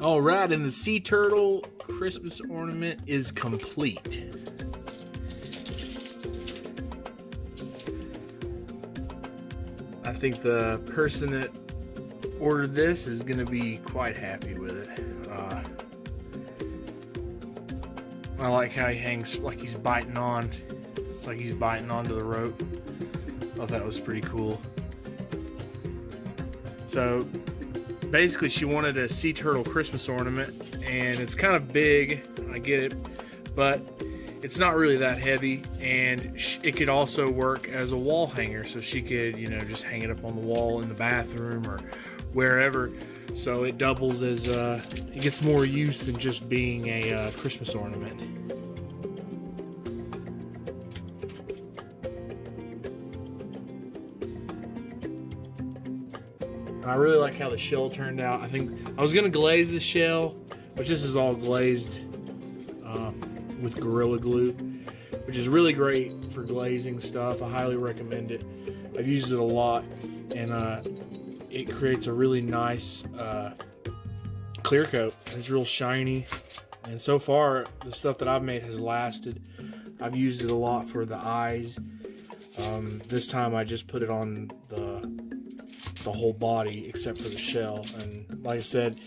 All right, and the sea turtle Christmas ornament is complete. I think the person that ordered this is going to be quite happy with it. I like how he hangs like he's biting on. It's like he's biting onto the rope. Thought that was pretty cool. So basically she wanted a sea turtle Christmas ornament, and it's kind of big, I get it, but it's not really that heavy, and it could also work as a wall hanger, so she could, you know, just hang it up on the wall in the bathroom or wherever. So it doubles as, it gets more use than just being a Christmas ornament. I really like how the shell turned out. I think I was gonna glaze the shell, which this is all glazed with Gorilla Glue, which is really great for glazing stuff. I highly recommend it. I've used it a lot, and it creates a really nice clear coat. It's real shiny, and so far the stuff that I've made has lasted. I've used it a lot for the eyes. This time I just put it on the whole body except for the shell, and like I said,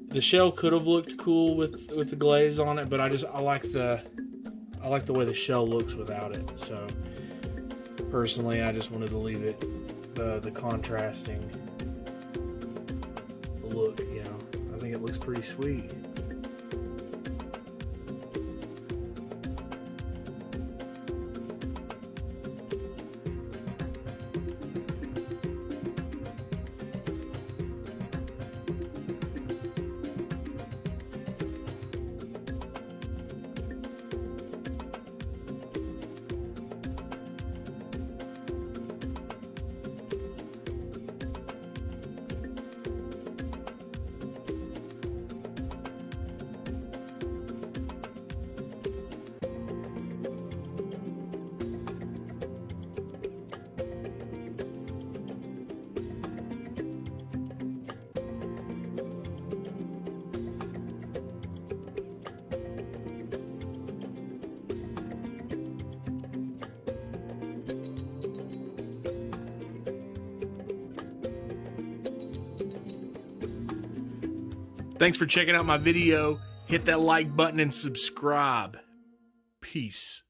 the shell could have looked cool with the glaze on it, but I like the way the shell looks without it. So personally, I just wanted to leave it the contrasting look. You know, I think it looks pretty sweet. Thanks for checking out my video. Hit that like button and subscribe. Peace.